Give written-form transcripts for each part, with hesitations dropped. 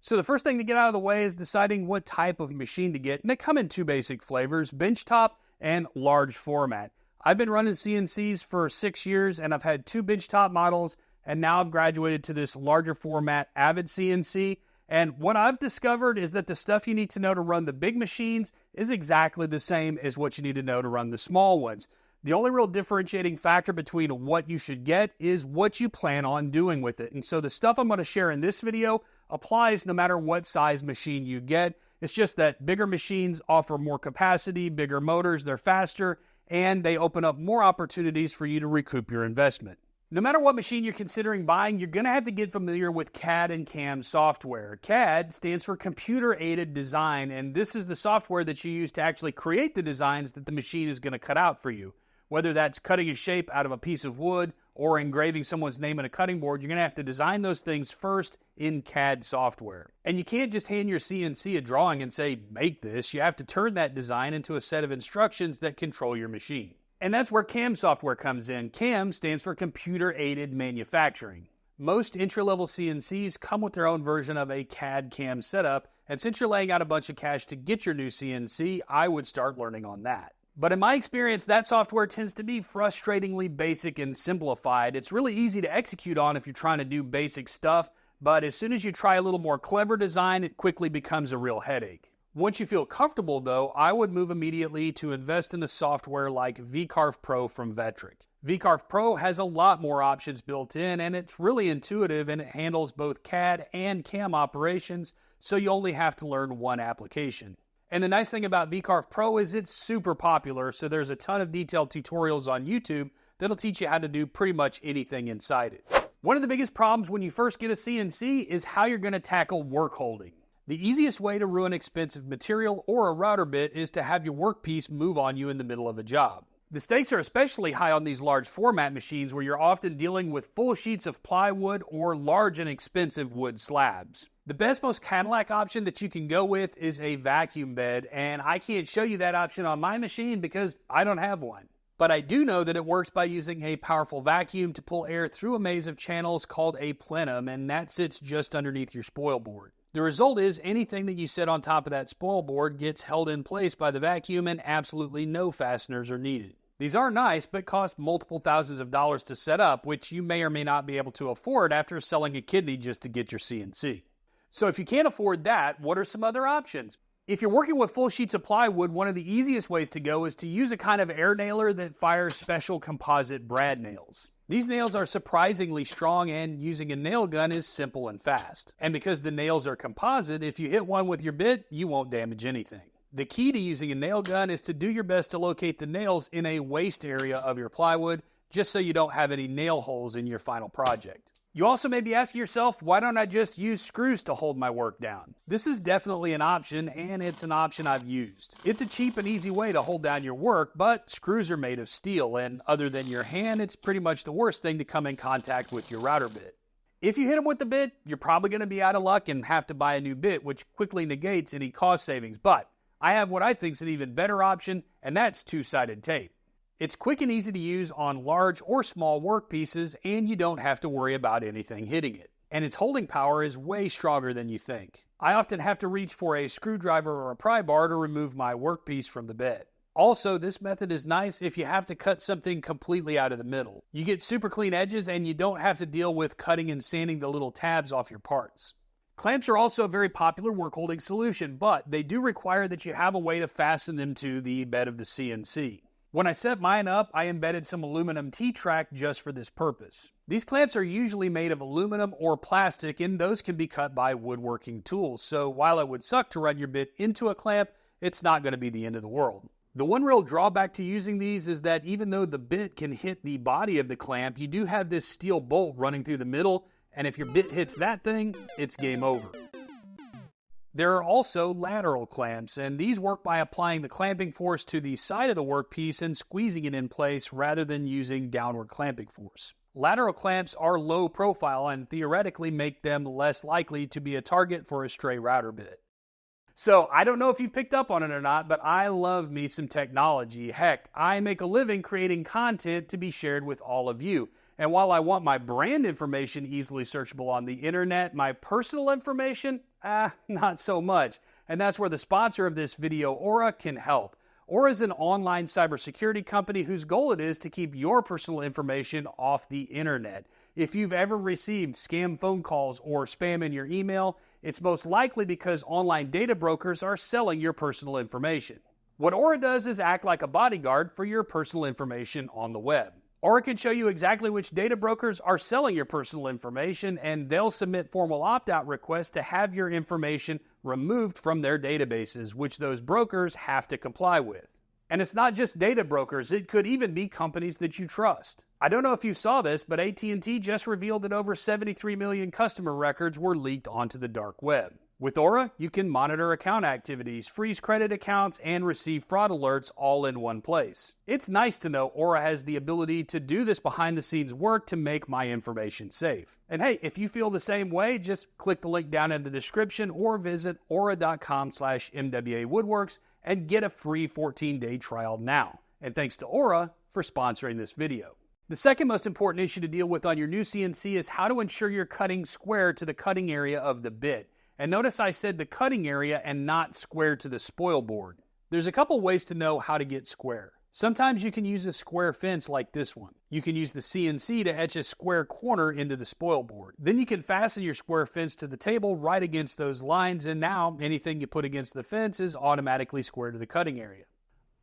So the first thing to get out of the way is deciding what type of machine to get, and they come in two basic flavors, benchtop and large format. I've been running CNCs for 6 years, and I've had two benchtop models, and now I've graduated to this larger format Avid CNC. And what I've discovered is that the stuff you need to know to run the big machines is exactly the same as what you need to know to run the small ones. The only real differentiating factor between what you should get is what you plan on doing with it. And so the stuff I'm going to share in this video applies no matter what size machine you get. It's just that bigger machines offer more capacity, bigger motors, they're faster, and they open up more opportunities for you to recoup your investment. No matter what machine you're considering buying, you're going to have to get familiar with CAD and CAM software. CAD stands for Computer-Aided Design, and this is the software that you use to actually create the designs that the machine is going to cut out for you. Whether that's cutting a shape out of a piece of wood or engraving someone's name on a cutting board, you're going to have to design those things first in CAD software. And you can't just hand your CNC a drawing and say, make this. You have to turn that design into a set of instructions that control your machine. And that's where CAM software comes in. CAM stands for Computer-Aided Manufacturing. Most entry-level CNCs come with their own version of a CAD-CAM setup, and since you're laying out a bunch of cash to get your new CNC, I would start learning on that. But in my experience, that software tends to be frustratingly basic and simplified. It's really easy to execute on if you're trying to do basic stuff, but as soon as you try a little more clever design, it quickly becomes a real headache. Once you feel comfortable, though, I would move immediately to invest in a software like x-carve Pro from Vectric. x-carve Pro has a lot more options built in, and it's really intuitive, and it handles both CAD and CAM operations, so you only have to learn one application. And the nice thing about x-carve Pro is it's super popular, so there's a ton of detailed tutorials on YouTube that'll teach you how to do pretty much anything inside it. One of the biggest problems when you first get a CNC is how you're going to tackle work holding. The easiest way to ruin expensive material or a router bit is to have your workpiece move on you in the middle of a job. The stakes are especially high on these large format machines where you're often dealing with full sheets of plywood or large and expensive wood slabs. The best, most Cadillac option that you can go with is a vacuum bed, and I can't show you that option on my machine because I don't have one. But I do know that it works by using a powerful vacuum to pull air through a maze of channels called a plenum, and that sits just underneath your spoil board. The result is anything that you set on top of that spoil board gets held in place by the vacuum and absolutely no fasteners are needed. These are nice, but cost multiple thousands of dollars to set up, which you may or may not be able to afford after selling a kidney just to get your CNC. So if you can't afford that, what are some other options? If you're working with full sheets of plywood, one of the easiest ways to go is to use a kind of air nailer that fires special composite brad nails. These nails are surprisingly strong, and using a nail gun is simple and fast. And because the nails are composite, if you hit one with your bit, you won't damage anything. The key to using a nail gun is to do your best to locate the nails in a waste area of your plywood, just so you don't have any nail holes in your final project. You also may be asking yourself, why don't I just use screws to hold my work down? This is definitely an option, and it's an option I've used. It's a cheap and easy way to hold down your work, but screws are made of steel, and other than your hand, it's pretty much the worst thing to come in contact with your router bit. If you hit them with the bit, you're probably going to be out of luck and have to buy a new bit, which quickly negates any cost savings. But I have what I think is an even better option, and that's two-sided tape. It's quick and easy to use on large or small workpieces, and you don't have to worry about anything hitting it. And its holding power is way stronger than you think. I often have to reach for a screwdriver or a pry bar to remove my workpiece from the bed. Also, this method is nice if you have to cut something completely out of the middle. You get super clean edges, and you don't have to deal with cutting and sanding the little tabs off your parts. Clamps are also a very popular work holding solution, but they do require that you have a way to fasten them to the bed of the CNC. When I set mine up, I embedded some aluminum T-track just for this purpose. These clamps are usually made of aluminum or plastic, and those can be cut by woodworking tools. So while it would suck to run your bit into a clamp, it's not going to be the end of the world. The one real drawback to using these is that even though the bit can hit the body of the clamp, you do have this steel bolt running through the middle, and if your bit hits that thing, it's game over. There are also lateral clamps, and these work by applying the clamping force to the side of the workpiece and squeezing it in place rather than using downward clamping force. Lateral clamps are low profile and theoretically make them less likely to be a target for a stray router bit. So I don't know if you picked up on it or not, but I love me some technology. Heck, I make a living creating content to be shared with all of you. And while I want my brand information easily searchable on the internet, my personal information, Not so much. And that's where the sponsor of this video, Aura, can help. Aura is an online cybersecurity company whose goal it is to keep your personal information off the internet. If you've ever received scam phone calls or spam in your email, it's most likely because online data brokers are selling your personal information. What Aura does is act like a bodyguard for your personal information on the web. Aura can show you exactly which data brokers are selling your personal information, and they'll submit formal opt-out requests to have your information removed from their databases, which those brokers have to comply with. And it's not just data brokers, it could even be companies that you trust. I don't know if you saw this, but AT&T just revealed that over 73 million customer records were leaked onto the dark web. With Aura, you can monitor account activities, freeze credit accounts, and receive fraud alerts all in one place. It's nice to know Aura has the ability to do this behind-the-scenes work to make my information safe. And hey, if you feel the same way, just click the link down in the description or visit aura.com/MWAwoodworks and get a free 14-day trial now. And thanks to Aura for sponsoring this video. The second most important issue to deal with on your new CNC is how to ensure you're cutting square to the cutting area of the bit. And notice I said the cutting area and not square to the spoil board. There's a couple ways to know how to get square. Sometimes you can use a square fence like this one. You can use the CNC to etch a square corner into the spoil board. Then you can fasten your square fence to the table right against those lines, and now anything you put against the fence is automatically square to the cutting area.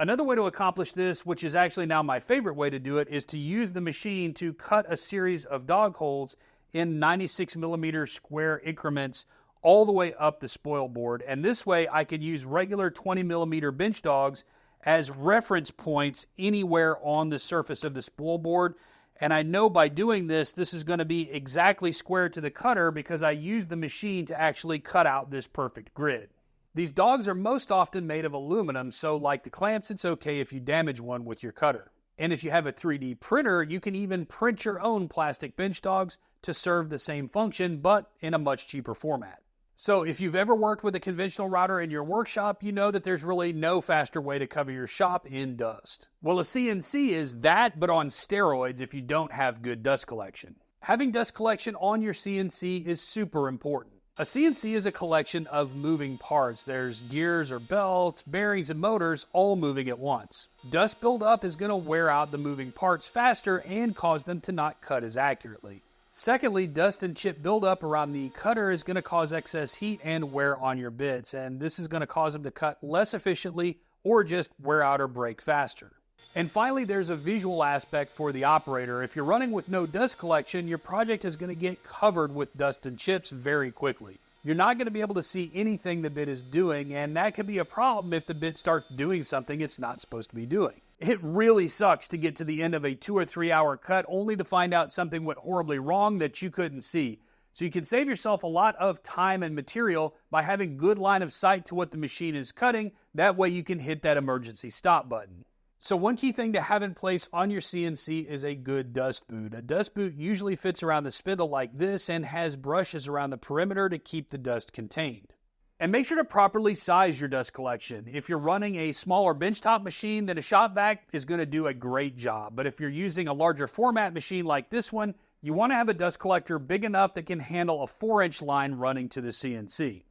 Another way to accomplish this, which is actually now my favorite way to do it, is to use the machine to cut a series of dog holes in 96mm square increments all the way up the spoil board, and this way I can use regular 20mm bench dogs as reference points anywhere on the surface of the spoil board, and I know by doing this is going to be exactly square to the cutter because I used the machine to actually cut out this perfect grid. These dogs are most often made of aluminum, so like the clamps, it's okay if you damage one with your cutter. And if you have a 3D printer, you can even print your own plastic bench dogs to serve the same function, but in a much cheaper format. So if you've ever worked with a conventional router in your workshop, you know that there's really no faster way to cover your shop in dust. Well, a CNC is that, but on steroids if you don't have good dust collection. Having dust collection on your CNC is super important. A CNC is a collection of moving parts. There's gears or belts, bearings, and motors all moving at once. Dust buildup is going to wear out the moving parts faster and cause them to not cut as accurately. Secondly, dust and chip buildup around the cutter is going to cause excess heat and wear on your bits, and this is going to cause them to cut less efficiently or just wear out or break faster. And finally, there's a visual aspect for the operator. If you're running with no dust collection, your project is going to get covered with dust and chips very quickly. You're not going to be able to see anything the bit is doing, and that could be a problem if the bit starts doing something it's not supposed to be doing. It really sucks to get to the end of a 2 or 3 hour cut only to find out something went horribly wrong that you couldn't see. So you can save yourself a lot of time and material by having good line of sight to what the machine is cutting. That way you can hit that emergency stop button. So one key thing to have in place on your CNC is a good dust boot. A dust boot usually fits around the spindle like this and has brushes around the perimeter to keep the dust contained. And make sure to properly size your dust collection. If you're running a smaller benchtop machine, then a shop vac is going to do a great job. But if you're using a larger format machine like this one, you want to have a dust collector big enough that can handle a 4-inch line running to the CNC.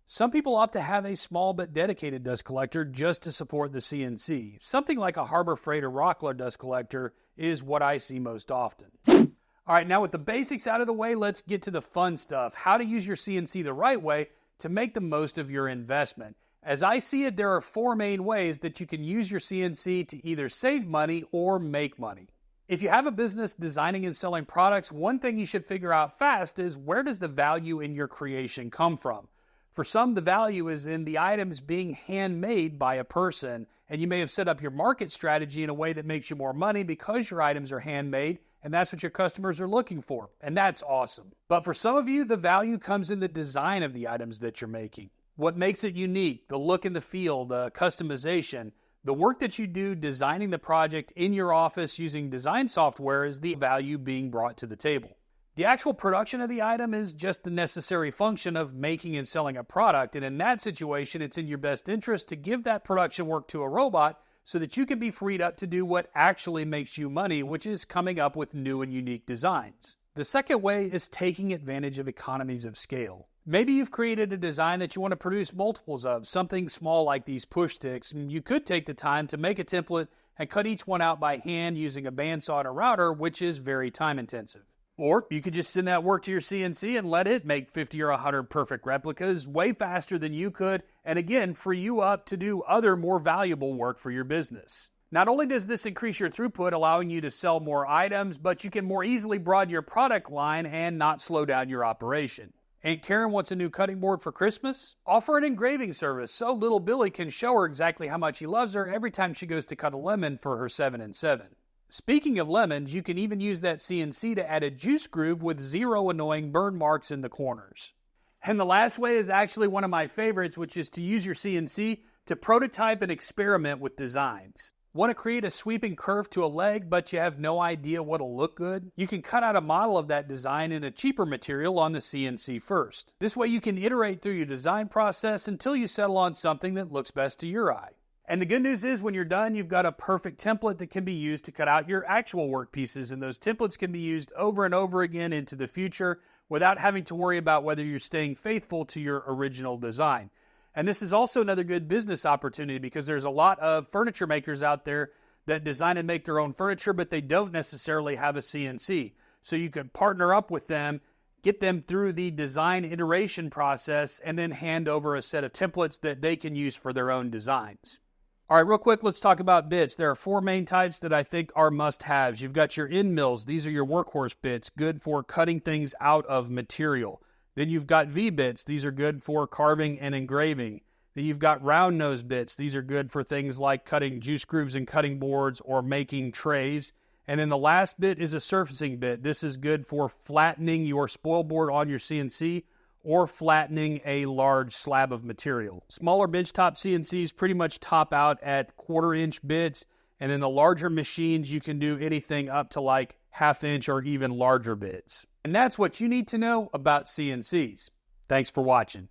Some people opt to have a small but dedicated dust collector just to support the CNC. Something like a Harbor Freight or Rockler dust collector is what I see most often. All right, now with the basics out of the way, let's get to the fun stuff. How to use your CNC the right way to make the most of your investment. As I see it, there are 4 main ways that you can use your CNC to either save money or make money. If you have a business designing and selling products, one thing you should figure out fast is where does the value in your creation come from? For some, the value is in the items being handmade by a person, and you may have set up your market strategy in a way that makes you more money because your items are handmade, and that's what your customers are looking for, and that's awesome. But for some of you, the value comes in the design of the items that you're making. What makes it unique, the look and the feel, the customization, the work that you do designing the project in your office using design software is the value being brought to the table. The actual production of the item is just the necessary function of making and selling a product, and in that situation, it's in your best interest to give that production work to a robot so that you can be freed up to do what actually makes you money, which is coming up with new and unique designs. The second way is taking advantage of economies of scale. Maybe you've created a design that you want to produce multiples of, something small like these push sticks, and you could take the time to make a template and cut each one out by hand using a bandsaw and a router, which is very time intensive. Or you could just send that work to your CNC and let it make 50 or 100 perfect replicas way faster than you could, and again, free you up to do other more valuable work for your business. Not only does this increase your throughput, allowing you to sell more items, but you can more easily broaden your product line and not slow down your operation. Aunt Karen wants a new cutting board for Christmas? Offer an engraving service so little Billy can show her exactly how much he loves her every time she goes to cut a lemon for her 7 and 7. Speaking of lemons, you can even use that CNC to add a juice groove with 0 annoying burn marks in the corners. And the last way is actually one of my favorites, which is to use your CNC to prototype and experiment with designs. Want to create a sweeping curve to a leg, but you have no idea what'll look good? You can cut out a model of that design in a cheaper material on the CNC first. This way you can iterate through your design process until you settle on something that looks best to your eye. And the good news is when you're done, you've got a perfect template that can be used to cut out your actual work pieces, and those templates can be used over and over again into the future without having to worry about whether you're staying faithful to your original design. And this is also another good business opportunity because there's a lot of furniture makers out there that design and make their own furniture, but they don't necessarily have a CNC. So you could partner up with them, get them through the design iteration process, and then hand over a set of templates that they can use for their own designs. All right, real quick, let's talk about bits. There are 4 main types that I think are must-haves. You've got your end mills. These are your workhorse bits, good for cutting things out of material. Then you've got V-bits. These are good for carving and engraving. Then you've got round nose bits. These are good for things like cutting juice grooves and cutting boards or making trays. And then the last bit is a surfacing bit. This is good for flattening your spoil board on your CNC or flattening a large slab of material. Smaller benchtop CNCs pretty much top out at 1/4 inch bits. And then the larger machines, you can do anything up to like 1/2 inch or even larger bits. And that's what you need to know about CNCs. Thanks for watching.